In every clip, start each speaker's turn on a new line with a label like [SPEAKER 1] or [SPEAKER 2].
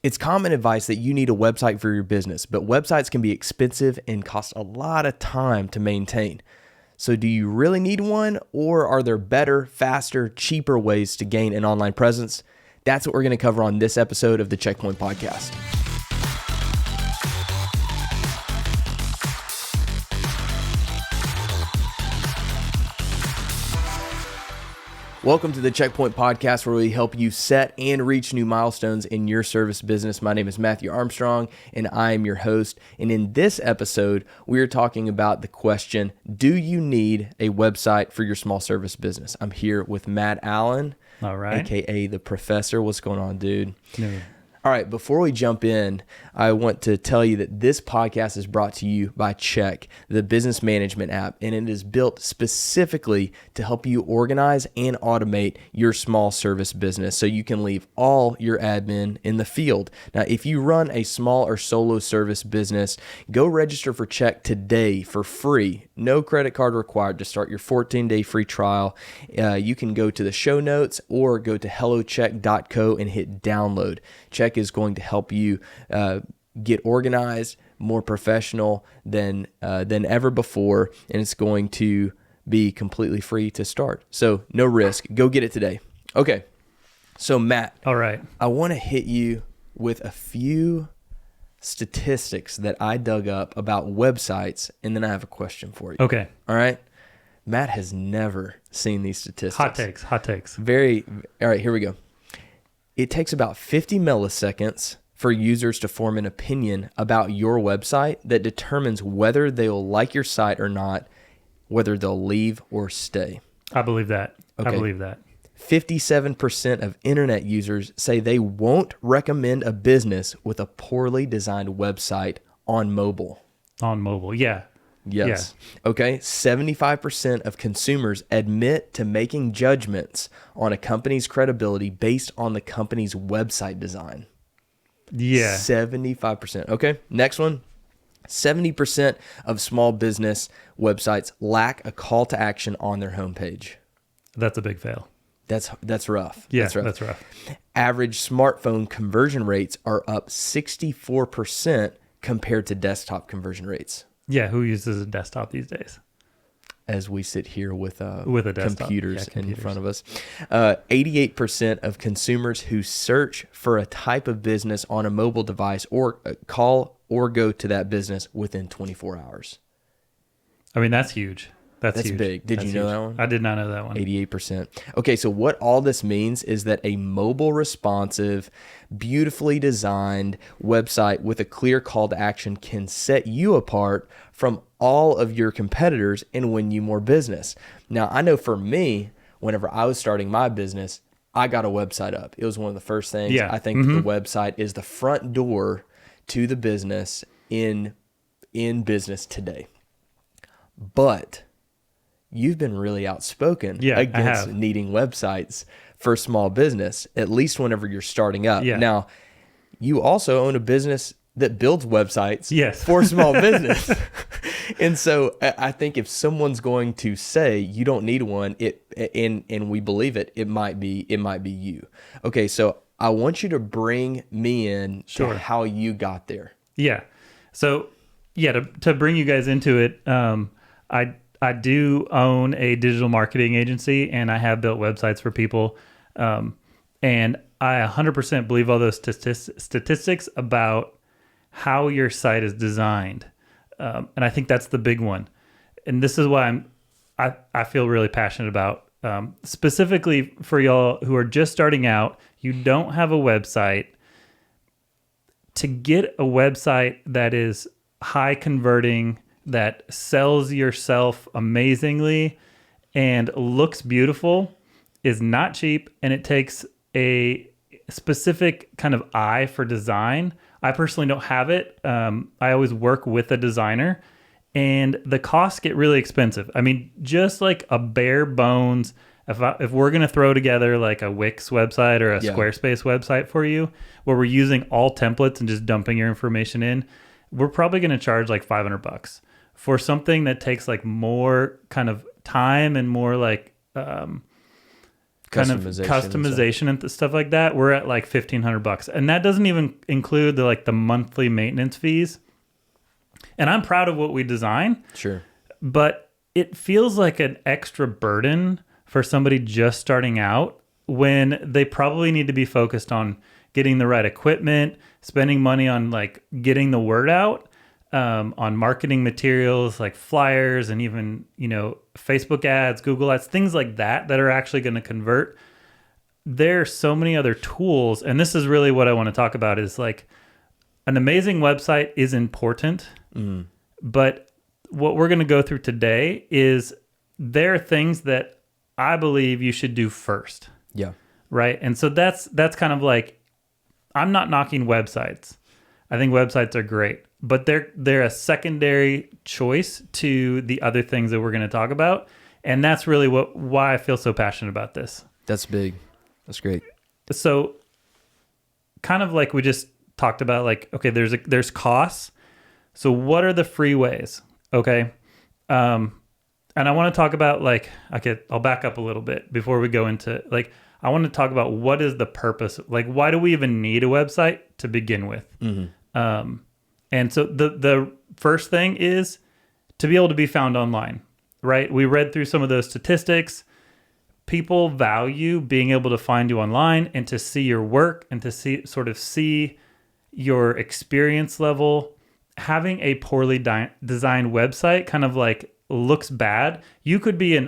[SPEAKER 1] It's common advice that you need a website for your business, but websites can be expensive and cost a lot of time to maintain. So do you really need one, or are there better, faster, cheaper ways to gain an online presence? That's what we're going to cover on this episode of the Checkpoint Podcast. Welcome to the Checkpoint Podcast, where we help you set and reach new milestones in your service business. My name is Matthew Armstrong, and I am your host. And in this episode, we are talking about the question, do you need a website for your small service business? I'm here with Matt Allen,
[SPEAKER 2] all right,
[SPEAKER 1] aka the Professor. What's going on, dude?
[SPEAKER 2] No.
[SPEAKER 1] All right, before we jump in, I want to tell you that this podcast is brought to you by Check, the business management app, and it is built specifically to help you organize and automate your small service business so you can leave all your admin in the field. Now, if you run a small or solo service business, go register for Check today for free. No credit card required to start your 14-day free trial. You can go to the show notes or go to hellocheck.co and hit download. Check is going to help you get organized, more professional than ever before, and it's going to be completely free to start. So no risk. Go get it today. Okay. So Matt,
[SPEAKER 2] all right,
[SPEAKER 1] I want to hit you with a few statistics that I dug up about websites, and then I have a question for you.
[SPEAKER 2] Okay.
[SPEAKER 1] All right. Matt has never seen these statistics.
[SPEAKER 2] Hot takes.
[SPEAKER 1] All right, here we go. It takes about 50 milliseconds for users to form an opinion about your website that determines whether they'll like your site or not, whether they'll leave or stay.
[SPEAKER 2] I believe that.
[SPEAKER 1] Okay.
[SPEAKER 2] I believe that.
[SPEAKER 1] 57% of internet users say they won't recommend a business with a poorly designed website on mobile.
[SPEAKER 2] On mobile, yeah.
[SPEAKER 1] Yes. Yeah. Okay. 75% of consumers admit to making judgments on a company's credibility based on the company's website design.
[SPEAKER 2] Yeah.
[SPEAKER 1] 75%. Okay. Next one. 70% of small business websites lack a call to action on their homepage.
[SPEAKER 2] That's a big fail.
[SPEAKER 1] That's rough.
[SPEAKER 2] Yeah, that's rough.
[SPEAKER 1] Average smartphone conversion rates are up 64% compared to desktop conversion rates.
[SPEAKER 2] Yeah, who uses a desktop these days?
[SPEAKER 1] As we sit here with a
[SPEAKER 2] desktop.
[SPEAKER 1] computers in front of us. 88% of consumers who search for a type of business on a mobile device or call or go to that business within 24 hours.
[SPEAKER 2] I mean, that's huge. That's huge.
[SPEAKER 1] Big. Did you know that one?
[SPEAKER 2] I did not know that one.
[SPEAKER 1] 88%. Okay, so what all this means is that a mobile responsive, beautifully designed website with a clear call to action can set you apart from all of your competitors and win you more business. Now, I know for me, whenever I was starting my business, I got a website up. It was one of the first things.
[SPEAKER 2] Yeah.
[SPEAKER 1] I think the website is the front door to the business in business today. But you've been really outspoken against needing websites for small business, at least whenever you're starting up.
[SPEAKER 2] Yeah.
[SPEAKER 1] Now, you also own a business that builds websites
[SPEAKER 2] yes.
[SPEAKER 1] for small business. And so I think if someone's going to say you don't need one, and we believe it, it might be you. Okay, so I want you to bring me in to how you got there.
[SPEAKER 2] Yeah. So to bring you guys into it, I do own a digital marketing agency, and I have built websites for people. And I 100% believe all those statistics about how your site is designed. And I think that's the big one. And this is why I feel really passionate about, specifically for y'all who are just starting out, you don't have a website. To get a website that is high converting, that sells yourself amazingly and looks beautiful is not cheap, and it takes a specific kind of eye for design. I personally don't have it. I always work with a designer, and the costs get really expensive. I mean, just like a bare bones, if we're going to throw together like a Wix website or a Squarespace website for you, where we're using all templates and just dumping your information in, we're probably going to charge like $500. For something that takes like more kind of time and more like kind of customization and stuff like that, we're at like $1,500, and that doesn't even include the monthly maintenance fees. And I'm proud of what we design.
[SPEAKER 1] Sure.
[SPEAKER 2] But it feels like an extra burden for somebody just starting out when they probably need to be focused on getting the right equipment, spending money on like getting the word out, on marketing materials like flyers and even, Facebook ads, Google ads, things like that are actually going to convert. There are so many other tools. And this is really what I want to talk about is like an amazing website is important, but what we're going to go through today is there are things that I believe you should do first.
[SPEAKER 1] Yeah.
[SPEAKER 2] Right. And so that's kind of like, I'm not knocking websites. I think websites are great, but they're a secondary choice to the other things that we're going to talk about. And that's really why I feel so passionate about this.
[SPEAKER 1] That's big. That's great.
[SPEAKER 2] So kind of like we just talked about, like, okay, there's costs. So what are the free ways? Okay. And I want to talk about I'll back up a little bit before we go into I want to talk about what is the purpose, why do we even need a website to begin with? And so the first thing is to be able to be found online, right? We read through some of those statistics. People value being able to find you online and to see your work and to see your experience level. Having a poorly designed website kind of looks bad. You could be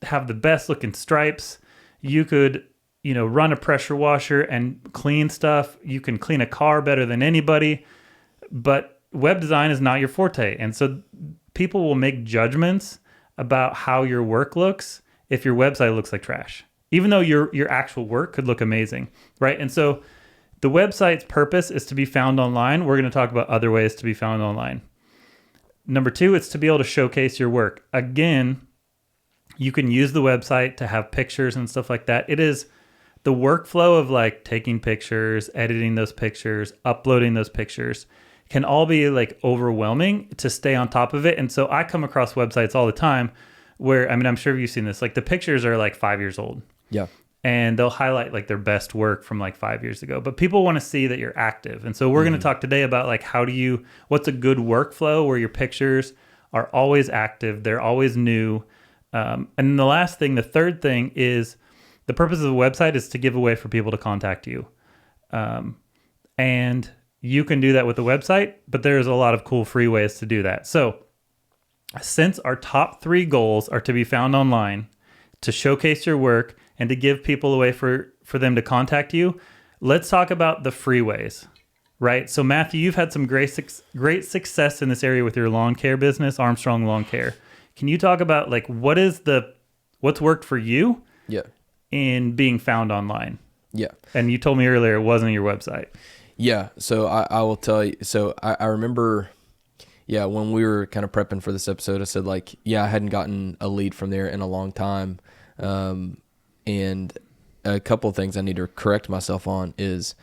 [SPEAKER 2] have the best looking stripes. You could, run a pressure washer and clean stuff. You can clean a car better than anybody, but web design is not your forte. And so people will make judgments about how your work looks if your website looks like trash, even though your actual work could look amazing, right? And so the website's purpose is to be found online. We're going to talk about other ways to be found online. Number 2, it's to be able to showcase your work. Again, you can use the website to have pictures and stuff like that. It is the workflow of taking pictures, editing those pictures, uploading those pictures can all be overwhelming to stay on top of it. And so I come across websites all the time where, I'm sure you've seen this, the pictures are 5 years old.
[SPEAKER 1] Yeah.
[SPEAKER 2] And they'll highlight their best work from 5 years ago. But people want to see that you're active. And so we're going to talk today about what's a good workflow where your pictures are always active. They're always new. And then the third thing is the purpose of the website is to give a way for people to contact you. And you can do that with the website, but there's a lot of cool free ways to do that. So since our top 3 goals are to be found online, to showcase your work, and to give people a way for them to contact you, let's talk about the free ways, right? So Matthew, you've had some great success in this area with your lawn care business, Armstrong Lawn Care. Can you talk about what's worked for you in being found online?
[SPEAKER 1] Yeah.
[SPEAKER 2] And you told me earlier it wasn't your website.
[SPEAKER 1] Yeah. So I will tell you, so I remember, when we were kind of prepping for this episode, I said I hadn't gotten a lead from there in a long time. And a couple of things I need to correct myself on is,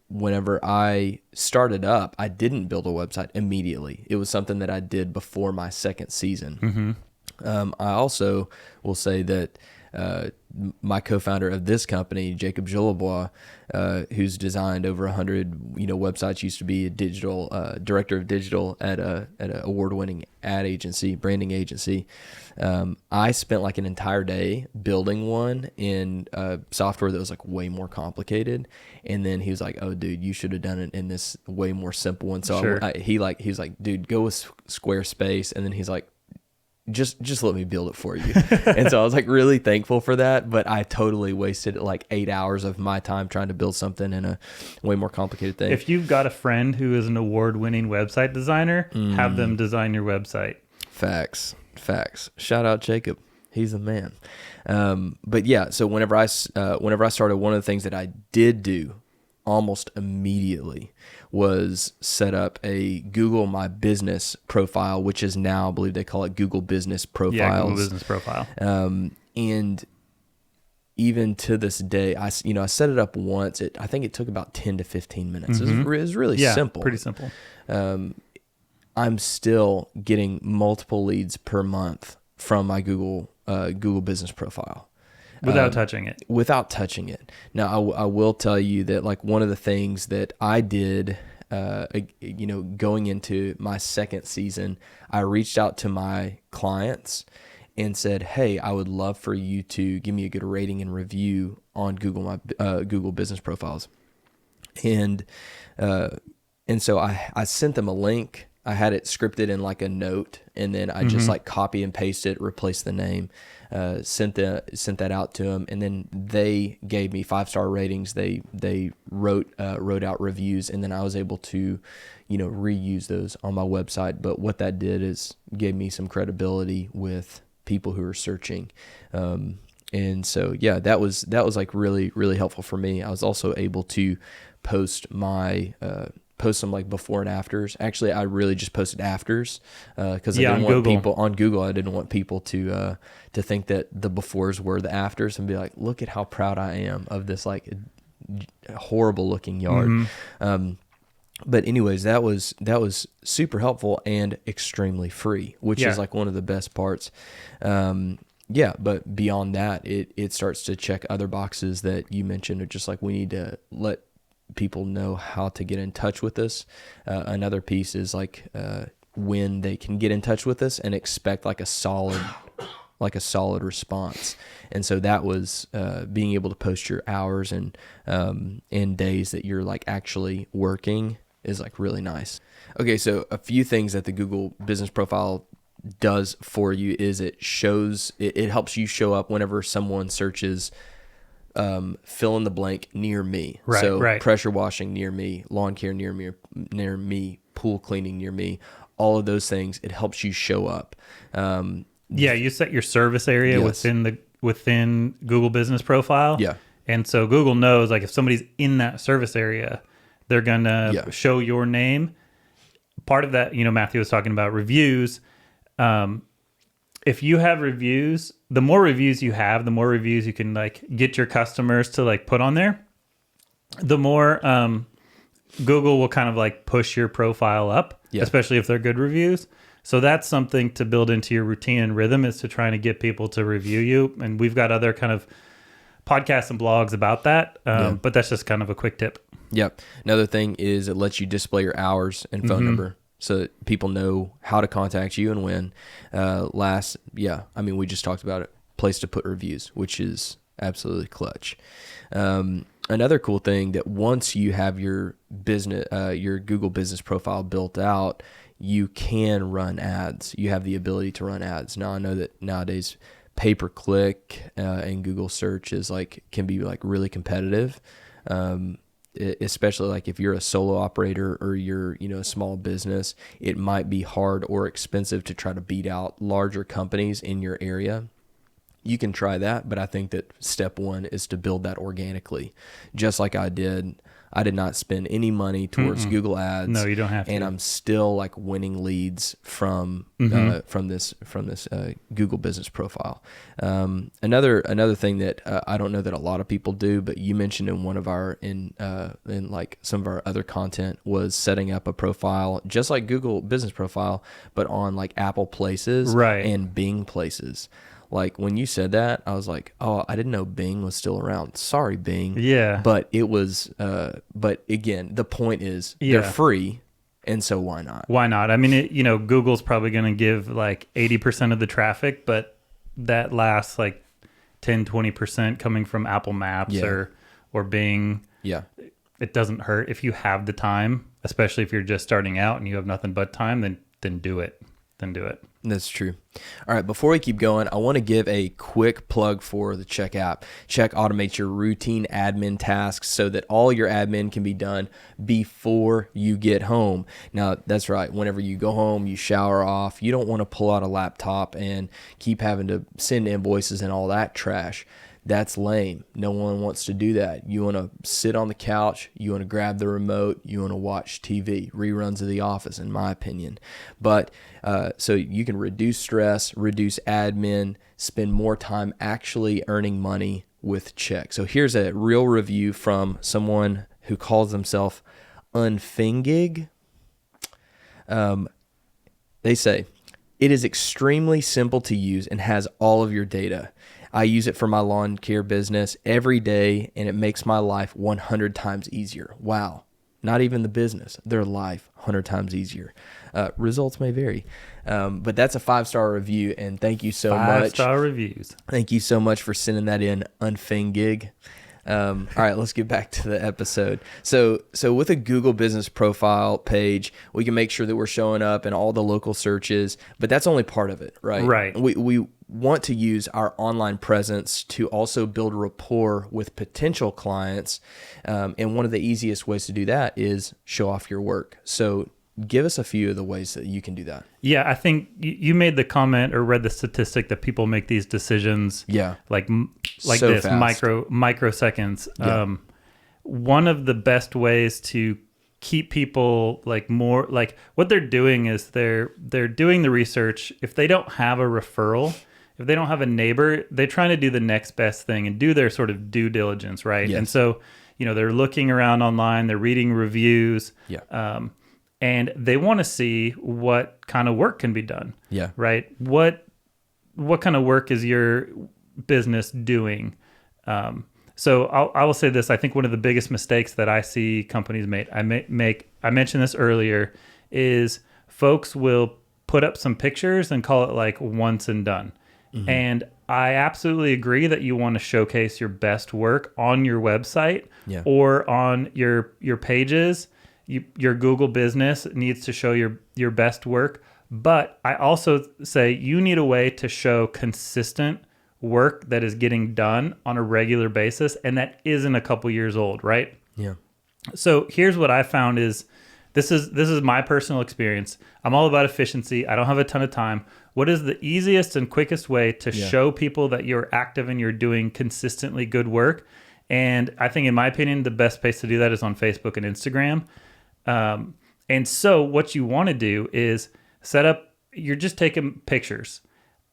[SPEAKER 1] whenever I started up, I didn't build a website immediately. It was something that I did before my second season. I also will say that my co-founder of this company, Jacob Jolibois, who's designed over 100 websites, used to be a digital director of digital at an award-winning branding agency. I spent an entire day building one in software that was way more complicated, and then he was like, "Oh, dude, you should have done it in this way more simple one." So
[SPEAKER 2] sure.
[SPEAKER 1] he was like, "Dude, go with Squarespace," and then he's like, just let me build it for you. And so I was really thankful for that, but I totally wasted 8 hours of my time trying to build something in a way more complicated thing.
[SPEAKER 2] If you've got a friend who is an award-winning website designer, have them design your website.
[SPEAKER 1] Facts. Shout out Jacob. He's the man. But yeah, so whenever I started, one of the things that I did do almost immediately was set up a Google My Business profile, which is now, I believe they call it Google Business Profiles.
[SPEAKER 2] Yeah, Google Business Profile.
[SPEAKER 1] And even to this day, I set it up once. I think it took about 10 to 15 minutes. It was really simple.
[SPEAKER 2] Pretty simple.
[SPEAKER 1] I'm still getting multiple leads per month from my Google business profile.
[SPEAKER 2] Without touching it.
[SPEAKER 1] Without touching it. Now, I will tell you that like one of the things that I did, going into my second season, I reached out to my clients and said, "Hey, I would love for you to give me a good rating and review on my Google business profiles." And so I sent them a link. I had it scripted in like a note, and then I just like copy and paste it, replace the name, sent that out to them, and then they gave me 5-star ratings. They wrote out reviews, and then I was able to, reuse those on my website. But what that did is gave me some credibility with people who are searching. And so, yeah, that was like really, really helpful for me. I was also able to post some like before and afters. Actually, I really just posted afters because I didn't want people on Google. I didn't want people to think that the befores were the afters and be like, look at how proud I am of this like horrible looking yard. But anyways, that was super helpful and extremely free, which is like one of the best parts. But beyond that, it starts to check other boxes that you mentioned, are just like we need to let people know how to get in touch with us. Another piece is like when they can get in touch with us and expect like a solid response. And so that was being able to post your hours and days that you're like actually working is like really nice. Okay, so a few things that the Google business profile does for you is it helps you show up whenever someone searches fill in the blank near me. Right. Pressure washing near me, lawn care near me, pool cleaning near me, all of those things. It helps you show up.
[SPEAKER 2] You set your service area within Google Business Profile.
[SPEAKER 1] Yeah. And
[SPEAKER 2] so Google knows like if somebody's in that service area, they're gonna show your name. Part of that, Matthew was talking about reviews. If you have reviews, the more reviews you have, the more reviews you can like get your customers to like put on there. The more Google will kind of like push your profile up, especially if they're good reviews. So that's something to build into your routine and rhythm, is to trying to get people to review you. And we've got other kind of podcasts and blogs about that, but that's just kind of a quick tip. Yep.
[SPEAKER 1] Another thing is it lets you display your hours and phone number, so that people know how to contact you and when. We just talked about it. Place to put reviews, which is absolutely clutch. Another cool thing that once you have your Google business profile built out, you can run ads. You have the ability to run ads. Now I know that nowadays pay-per-click and Google search can be like really competitive. Especially like if you're a solo operator or you're, a small business, it might be hard or expensive to try to beat out larger companies in your area. You can try that, but I think that step one is to build that organically, just like I did. I did not spend any money towards Google Ads.
[SPEAKER 2] No, you don't have to.
[SPEAKER 1] And I'm still like winning leads from this Google business profile. Another thing that I don't know that a lot of people do, but you mentioned in one of our in like some of our other content, was setting up a profile just like Google business profile, but on like Apple Places and Bing Places. Like when you said that, I was like, oh, I didn't know Bing was still around. Sorry, Bing.
[SPEAKER 2] Yeah.
[SPEAKER 1] But it was, but again, the point is they're free. And so why not?
[SPEAKER 2] Why not? I mean, Google's probably going to give like 80% of the traffic, but that last like 10, 20% coming from Apple Maps or Bing.
[SPEAKER 1] Yeah.
[SPEAKER 2] It doesn't hurt if you have the time, especially if you're just starting out and you have nothing but time, then do it.
[SPEAKER 1] That's true. All right, before we keep going, I want to give a quick plug for the Check app. Check automates your routine admin tasks so that all your admin can be done before you get home. Now, that's right. Whenever you go home, you shower off. You don't want to pull out a laptop and keep having to send invoices and all that trash. That's lame. No one wants to do that. You want to sit on the couch. You want to grab the remote. You want to watch TV, reruns of The Office, in my opinion. But so you can reduce stress, reduce admin, spend more time actually earning money with Check. So here's a real review from someone who calls themselves Unfingig. They say, It is extremely simple to use and has all of your data. I use it for my lawn care business every day, and it makes my life 100 times easier. Wow. Not even the business, their life 100 times easier. Results may vary. But that's a 5-star review, and thank you so much.
[SPEAKER 2] 5-star reviews.
[SPEAKER 1] Thank you so much for sending that in, Unfingig. All right, let's get back to the episode. So with a Google business profile page, we can make sure that we're showing up in all the local searches, but that's only part of it, right?
[SPEAKER 2] Right.
[SPEAKER 1] We want to use our online presence to also build rapport with potential clients. And one of the easiest ways to do that is show off your work. So give us a few of the ways that you can do that.
[SPEAKER 2] Yeah, I think you made the comment or read the statistic that people make these decisions. Like
[SPEAKER 1] So
[SPEAKER 2] this
[SPEAKER 1] fast.
[SPEAKER 2] microseconds.
[SPEAKER 1] Yeah.
[SPEAKER 2] One of the best ways to keep people like more like what they're doing is they're doing the research. If they don't have a referral, if they don't have a neighbor, they're trying to do the next best thing and do their sort of due diligence, right?
[SPEAKER 1] Yes.
[SPEAKER 2] And so, they're looking around online, they're reading reviews.
[SPEAKER 1] Yeah.
[SPEAKER 2] And they want to see what kind of work can be done.
[SPEAKER 1] Yeah.
[SPEAKER 2] Right. What kind of work is your business doing? So I will say this. I think one of the biggest mistakes that I see companies make, I mentioned this earlier, is folks will put up some pictures and call it like once and done. Mm-hmm. And I absolutely agree that you want to showcase your best work on your website or on your pages. Your Google business needs to show your best work. But I also say you need a way to show consistent work that is getting done on a regular basis, and that isn't a couple years old, right?
[SPEAKER 1] Yeah.
[SPEAKER 2] So here's what I found is, this is my personal experience. I'm all about efficiency. I don't have a ton of time. What is the easiest and quickest way to show people that you're active and you're doing consistently good work? And I think, in my opinion, the best place to do that is on Facebook and Instagram. And so what you want to do is set up, you're just taking pictures.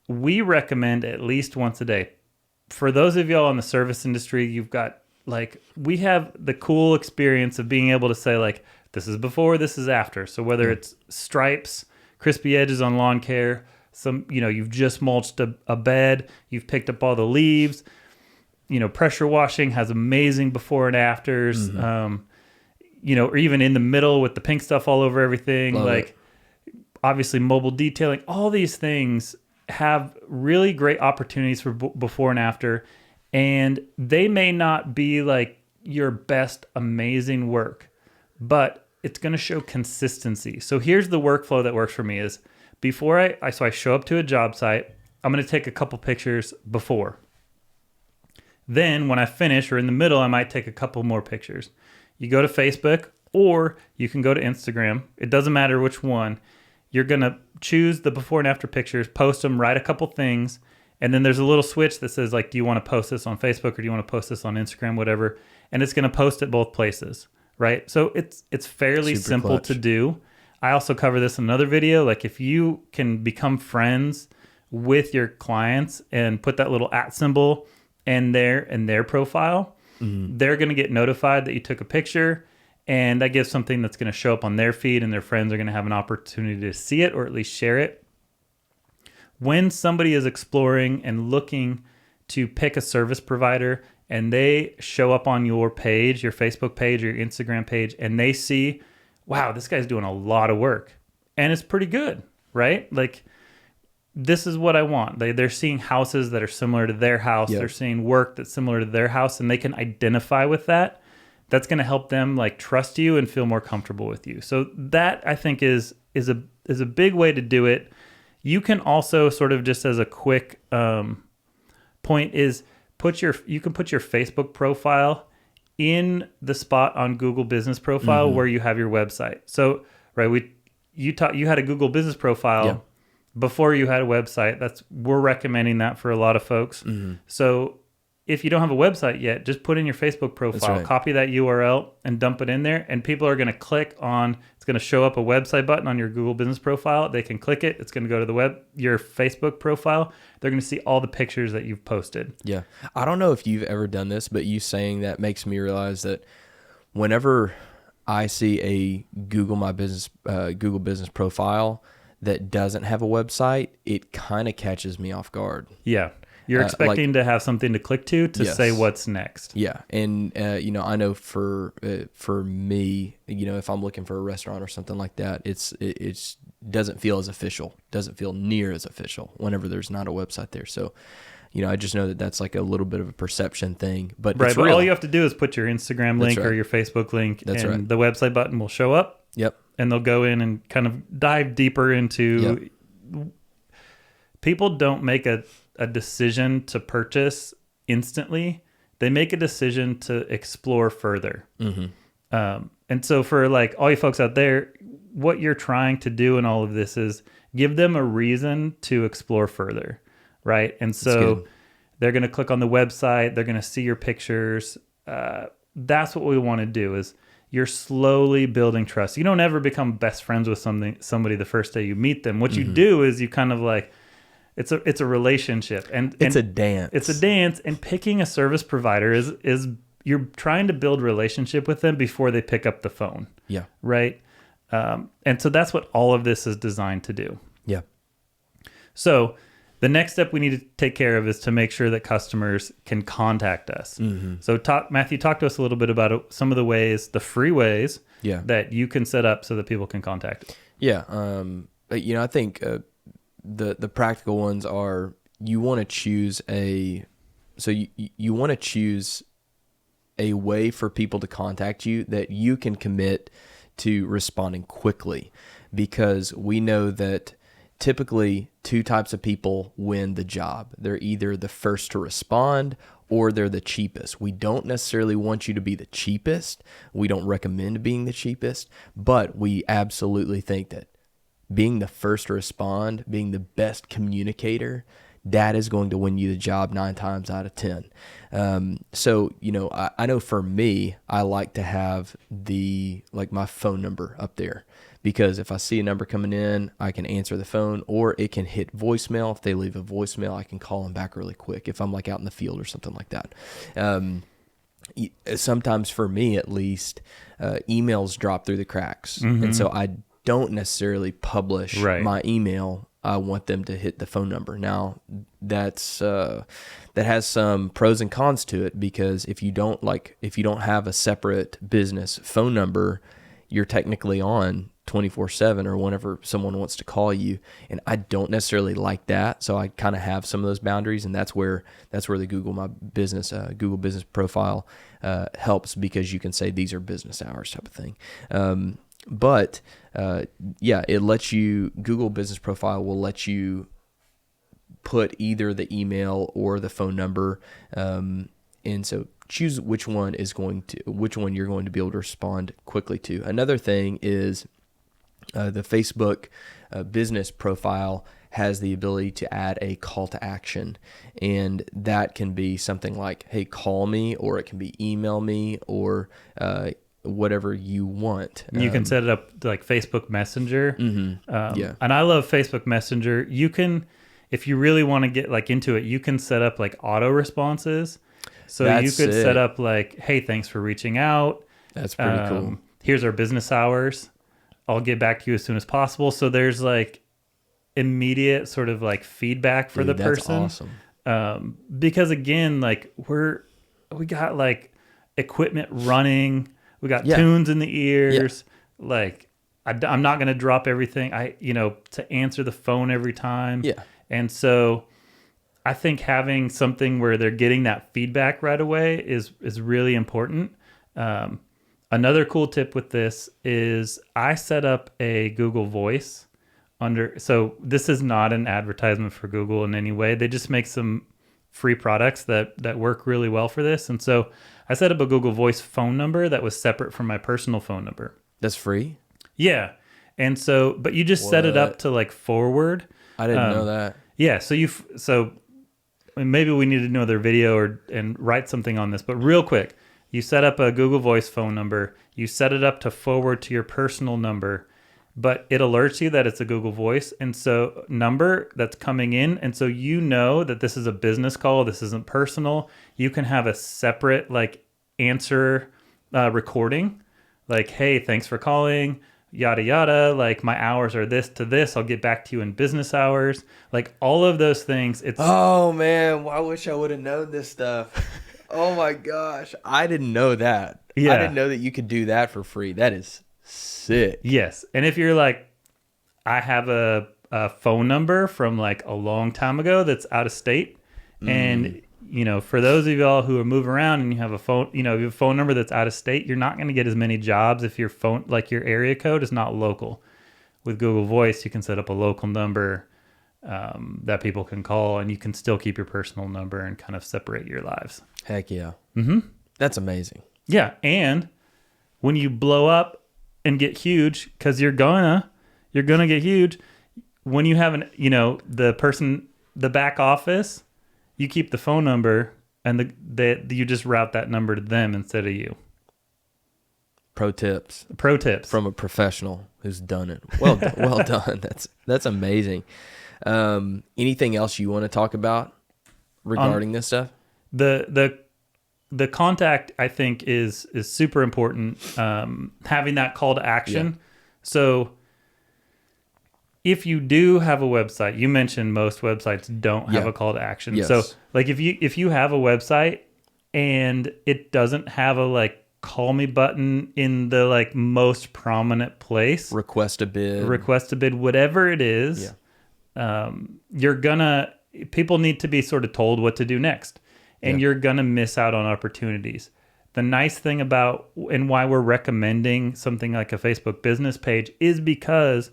[SPEAKER 2] We recommend at least once a day. For those of y'all in the service industry, you've got we have the cool experience of being able to say like, this is before, this is after. So whether it's stripes, crispy edges on lawn care, you've just mulched a bed, you've picked up all the leaves, pressure washing has amazing before and afters. Mm-hmm. Or even in the middle with the pink stuff all over everything.
[SPEAKER 1] Love it.
[SPEAKER 2] Obviously mobile detailing, all these things have really great opportunities for before and after. And they may not be like your best amazing work, but it's going to show consistency. So here's the workflow that works for me is before I show up to a job site, I'm going to take a couple pictures before. Then when I finish or in the middle, I might take a couple more pictures. You go to Facebook or you can go to Instagram. It doesn't matter which one. You're going to choose the before and after pictures, post them, write a couple things, and then there's a little switch that says like, do you want to post this on Facebook or do you want to post this on Instagram, whatever, and it's going to post at both places, right? So it's fairly
[SPEAKER 1] Super
[SPEAKER 2] simple
[SPEAKER 1] clutch
[SPEAKER 2] to do. I also cover this in another video. Like if you can become friends with your clients and put that little @ symbol in their profile, they're going to get notified that you took a picture, and that gives something that's going to show up on their feed, and their friends are going to have an opportunity to see it or at least share it. When somebody is exploring and looking to pick a service provider and they show up on your page, your Facebook page or your Instagram page, and they see, wow, this guy's doing a lot of work and it's pretty good, right? Like, this is what I want. They're seeing houses that are similar to their house.
[SPEAKER 1] Yep.
[SPEAKER 2] They're seeing work that's similar to their house, and they can identify with that. That's going to help them like trust you and feel more comfortable with you. So that I think is a big way to do it. You can also sort of just as a quick point is you can put your Facebook profile in the spot on Google Business Profile where you have your website. So right, you had a Google Business Profile.
[SPEAKER 1] Yeah.
[SPEAKER 2] Before you had a website. We're recommending that for a lot of folks. Mm-hmm. So if you don't have a website yet, just put in your Facebook profile,
[SPEAKER 1] right.
[SPEAKER 2] Copy that URL and dump it in there. And people are going to click on, it's going to show up a website button on your Google Business Profile. They can click it. It's going to go to your Facebook profile. They're going to see all the pictures that you've posted.
[SPEAKER 1] Yeah. I don't know if you've ever done this, but you saying that makes me realize that whenever I see a Google Business Profile, that doesn't have a website, it kind of catches me off guard.
[SPEAKER 2] Yeah. You're expecting to have something to click to
[SPEAKER 1] Yes.
[SPEAKER 2] say what's next.
[SPEAKER 1] Yeah. And, I know for me, if I'm looking for a restaurant or something like that, it doesn't feel as official, doesn't feel near as official whenever there's not a website there. So, I just know that that's like a little bit of a perception thing, but
[SPEAKER 2] right.
[SPEAKER 1] it's
[SPEAKER 2] But
[SPEAKER 1] real.
[SPEAKER 2] all you have to do is put your Instagram link or your Facebook link, and the website button will show up.
[SPEAKER 1] Yep.
[SPEAKER 2] And they'll go in and kind of dive deeper into. Yep. People don't make a decision to purchase instantly. They make a decision to explore further. Mm-hmm. And so for like all you folks out there, what you're trying to do in all of this is give them a reason to explore further, right? And so they're going to click on the website. They're going to see your pictures. That's what we want to do is you're slowly building trust. You don't ever become best friends with somebody the first day you meet them. What you do is you kind of like, it's a relationship, and
[SPEAKER 1] it's a dance.
[SPEAKER 2] It's a dance, and picking a service provider is you're trying to build relationship with them before they pick up the phone.
[SPEAKER 1] Yeah.
[SPEAKER 2] Right. And so that's what all of this is designed to do.
[SPEAKER 1] Yeah.
[SPEAKER 2] So the next step we need to take care of is to make sure that customers can contact us. Mm-hmm. So Matthew, talk to us a little bit about some of the ways, the free ways that you can set up so that people can contact us.
[SPEAKER 1] Yeah. I think the practical ones are you want to choose you want to choose a way for people to contact you that you can commit to responding quickly, because we know that typically two types of people win the job. They're either the first to respond or they're the cheapest. We don't necessarily want you to be the cheapest. We don't recommend being the cheapest, but we absolutely think that being the first to respond, being the best communicator, that is going to win you the job 9 times out of 10. So, I know for me, I like to have my phone number up there, because if I see a number coming in, I can answer the phone, or it can hit voicemail. If they leave a voicemail, I can call them back really quick if I'm like out in the field or something like that. Sometimes for me, at least, emails drop through the cracks. Mm-hmm. And so I don't necessarily publish my email. I want them to hit the phone number. Now, that has some pros and cons to it, because if you don't have a separate business phone number, you're technically on 24/7 or whenever someone wants to call you, and I don't necessarily like that. So I kind of have some of those boundaries, and that's where the Google Business Profile helps, because you can say these are business hours type of thing. But it lets you, Google Business Profile will let you put either the email or the phone number. And so choose which one you're going to be able to respond quickly to. Another thing is the Facebook Business Profile has the ability to add a call to action, and that can be something like, hey, call me, or it can be email me, or whatever you want.
[SPEAKER 2] You can set it up like Facebook Messenger.
[SPEAKER 1] Mm-hmm.
[SPEAKER 2] And I love Facebook Messenger. You can, if you really want to get like into it, you can set up like auto responses. So you could set up like, hey, thanks for reaching out.
[SPEAKER 1] That's pretty cool.
[SPEAKER 2] Here's our business hours. I'll get back to you as soon as possible. So there's like immediate sort of like feedback for the person. That's awesome. Because again, like we got like equipment running. We got tunes in the ears. Yeah. Like I'm not going to drop everything to answer the phone every time.
[SPEAKER 1] Yeah.
[SPEAKER 2] And so I think having something where they're getting that feedback right away is really important. Another cool tip with this is I set up a Google Voice so this is not an advertisement for Google in any way. They just make some free products that work really well for this. And so I set up a Google Voice phone number that was separate from my personal phone number.
[SPEAKER 1] That's free?
[SPEAKER 2] Yeah. And so, but you just set it up to like forward.
[SPEAKER 1] I didn't know that.
[SPEAKER 2] Yeah. So maybe we need to do another video and write something on this, but real quick, you set up a Google Voice phone number, you set it up to forward to your personal number, but it alerts you that it's a Google Voice and so number that's coming in. And so you know that this is a business call. This isn't personal. You can have a separate like answer recording like, hey, thanks for calling. yada yada, like my hours are this to this, I'll get back to you in business hours, like all of those things. It's
[SPEAKER 1] Oh man, I wish I would have known this stuff. Oh my gosh, I didn't know that. I didn't know that you could do that for free. That is sick.
[SPEAKER 2] Yes. And if you're like, I have a phone number from like a long time ago that's out of state, and for those of y'all who are moving around and you have a phone, you have a phone number that's out of state, you're not going to get as many jobs if your phone, like your area code is not local. With Google Voice, you can set up a local number that people can call, and you can still keep your personal number and kind of separate your lives.
[SPEAKER 1] Heck yeah.
[SPEAKER 2] Mm-hmm.
[SPEAKER 1] That's amazing.
[SPEAKER 2] Yeah. And when you blow up and get huge, because you're gonna get huge, when you have the back office, you keep the phone number, and you just route that number to them instead of you.
[SPEAKER 1] Pro tips
[SPEAKER 2] From
[SPEAKER 1] a professional who's done it. Well done. Well done. That's amazing. Anything else you want to talk about regarding this stuff?
[SPEAKER 2] The contact, I think, is super important. Having that call to action.
[SPEAKER 1] Yeah.
[SPEAKER 2] So if you do have a website, you mentioned most websites don't have a call to action.
[SPEAKER 1] Yes.
[SPEAKER 2] So like if you have a website and it doesn't have a like call me button in the like most prominent place, request a bid, whatever it is, people need to be sort of told what to do next, and you're gonna miss out on opportunities. The nice thing about and why we're recommending something like a Facebook business page is because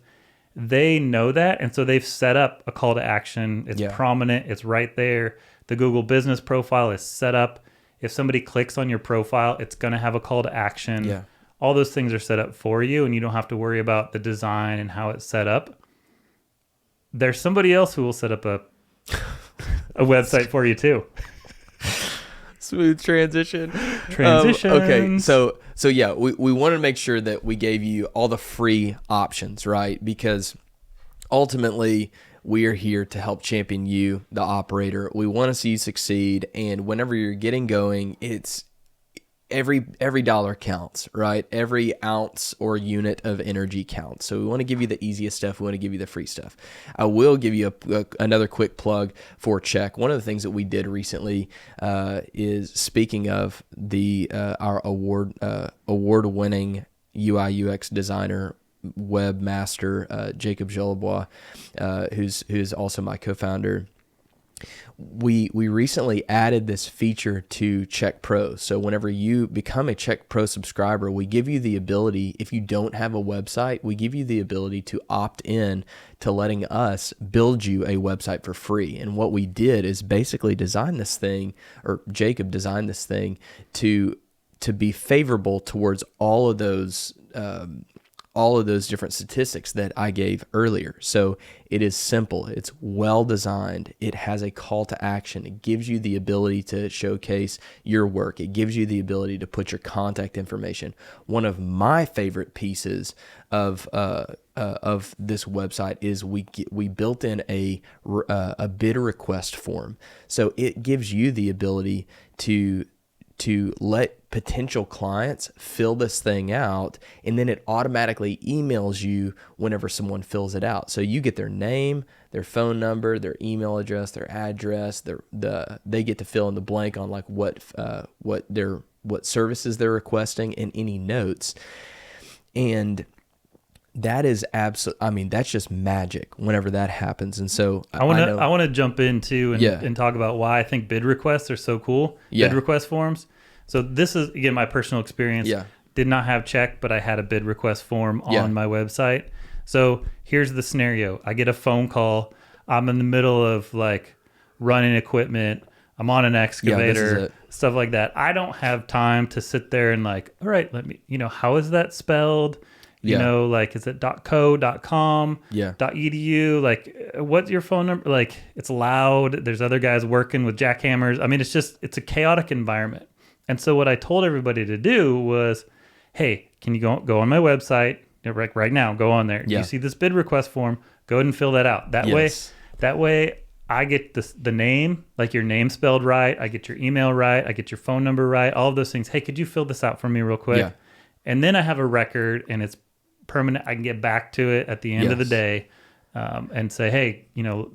[SPEAKER 2] they know that, and so they've set up a call to action. It's prominent. It's right there. The Google business profile is set up. If somebody clicks on your profile, it's going to have a call to action. Yeah. All those things are set up for you, and you don't have to worry about the design and how it's set up. There's somebody else who will set up a website for you too.
[SPEAKER 1] Smooth transition.
[SPEAKER 2] Transitions.
[SPEAKER 1] Okay, so yeah, we wanted to make sure that we gave you all the free options, right? Because ultimately, we are here to help champion you, the operator. We want to see you succeed, and whenever you're getting going, it's every dollar counts, right? Every ounce or unit of energy counts. So we want to give you the easiest stuff. We want to give you the free stuff. I will give you another quick plug for Check. One of the things that we did recently is, speaking of our award-winning UI UX designer, webmaster, Jacob Jolibois, who's also my co-founder. We recently added this feature to Check Pro. So whenever you become a Check Pro subscriber, we give you the ability, if you don't have a website, we give you the ability to opt in to letting us build you a website for free. And what we did is basically design this thing, or Jacob designed this thing to be favorable towards all of those different statistics that I gave earlier. So it is simple. It's well designed. It has a call to action. It gives you the ability to showcase your work. It gives you the ability to put your contact information. One of my favorite pieces of this website is we built in a bid request form. So it gives you the ability to let potential clients fill this thing out, and then it automatically emails you whenever someone fills it out. So you get their name, their phone number, their email address, their address. They get to fill in the blank on like what services they're requesting and any notes. And that is absolutely, I mean, that's just magic whenever that happens. And so
[SPEAKER 2] I want to jump into and talk about why I think bid requests are so cool. Bid request forms. So this is, again, my personal experience. Did not have Check, but I had a bid request form on my website. So here's the scenario. I get a phone call. I'm in the middle of like running equipment. I'm on an excavator, stuff like that. I don't have time to sit there and like, all right, let me, how is that spelled? Like, is it .co, .com, .edu? Like, what's your phone number? Like, it's loud. There's other guys working with jackhammers. I mean, it's a chaotic environment. And so what I told everybody to do was, hey, can you go on my website right now? Go on there. You see this bid request form? Go ahead and fill that out. That way, I get the name, like your name spelled right. I get your email right. I get your phone number right. All of those things. Hey, could you fill this out for me real quick? And then I have a record, and it's permanent. I can get back to it at the end of the
[SPEAKER 1] Yes.
[SPEAKER 2] day, and say, hey,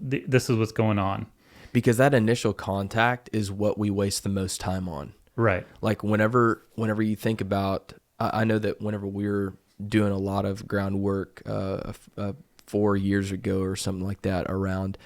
[SPEAKER 2] this is what's going on.
[SPEAKER 1] Because that initial contact is what we waste the most time on.
[SPEAKER 2] Right.
[SPEAKER 1] Like whenever you think about, I know that whenever we were doing a lot of groundwork 4 years ago or something like that around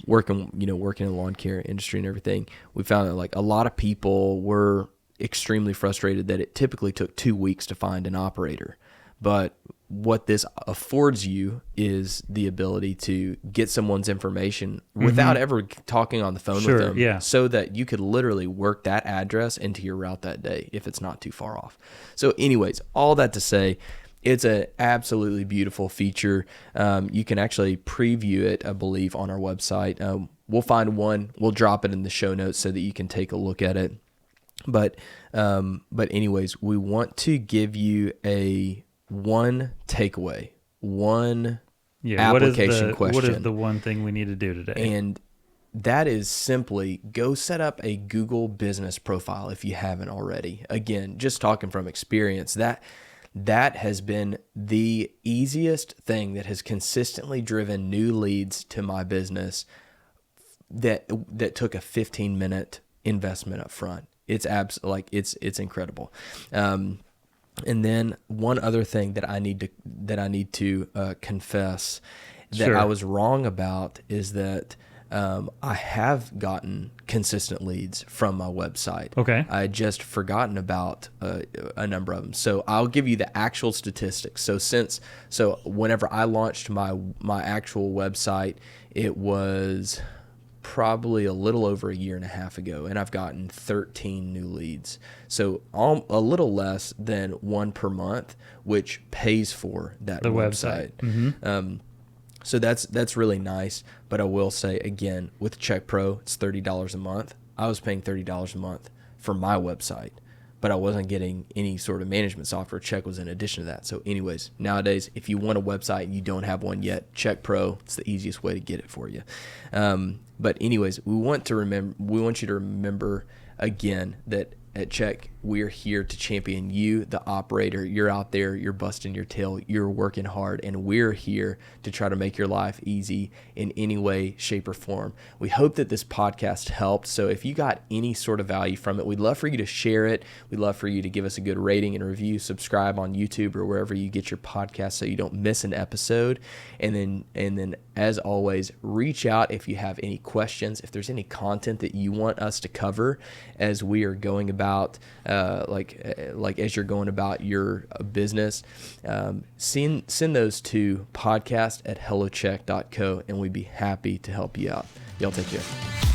[SPEAKER 1] working in the lawn care industry and everything, we found that like a lot of people were extremely frustrated that it typically took 2 weeks to find an operator. But what this affords you is the ability to get someone's information without ever talking on the phone with them,
[SPEAKER 2] yeah.
[SPEAKER 1] so that you could literally work that address into your route that day if it's not too far off. So anyways, all that to say, it's an absolutely beautiful feature. You can actually preview it, I believe, on our website. We'll find one. We'll drop it in the show notes so that you can take a look at it. But anyways, we want to give you one takeaway, one application question.
[SPEAKER 2] What is the one thing we need to do today?
[SPEAKER 1] And that is simply go set up a Google business profile if you haven't already. Again, just talking from experience, that has been the easiest thing that has consistently driven new leads to my business that took a 15-minute investment up front. It's it's incredible. And then one other thing that I need to confess that I was wrong about is that I have gotten consistent leads from my website.
[SPEAKER 2] Okay.
[SPEAKER 1] I had just forgotten about a number of them. So I'll give you the actual statistics. So whenever I launched my actual website, it was probably a little over a year and a half ago, and I've gotten 13 new leads. So a little less than one per month, which pays for that website. So that's really nice. But I will say again, with Check Pro, it's $30 a month. I was paying $30 a month for my website, but I wasn't getting any sort of management software. Check was in addition to that. So anyways, nowadays, if you want a website and you don't have one yet, Check Pro, it's the easiest way to get it for you. But anyways, we want you to remember again that at Check, we're here to champion you, the operator. You're out there, you're busting your tail, you're working hard, and we're here to try to make your life easy in any way, shape, or form. We hope that this podcast helped. So if you got any sort of value from it, we'd love for you to share it. We'd love for you to give us a good rating and review, subscribe on YouTube or wherever you get your podcast so you don't miss an episode. And then as always, reach out if you have any questions, if there's any content that you want us to cover as we are going about as you're going about your business, send those to podcast@hellocheck.co, and we'd be happy to help you out. Y'all take care.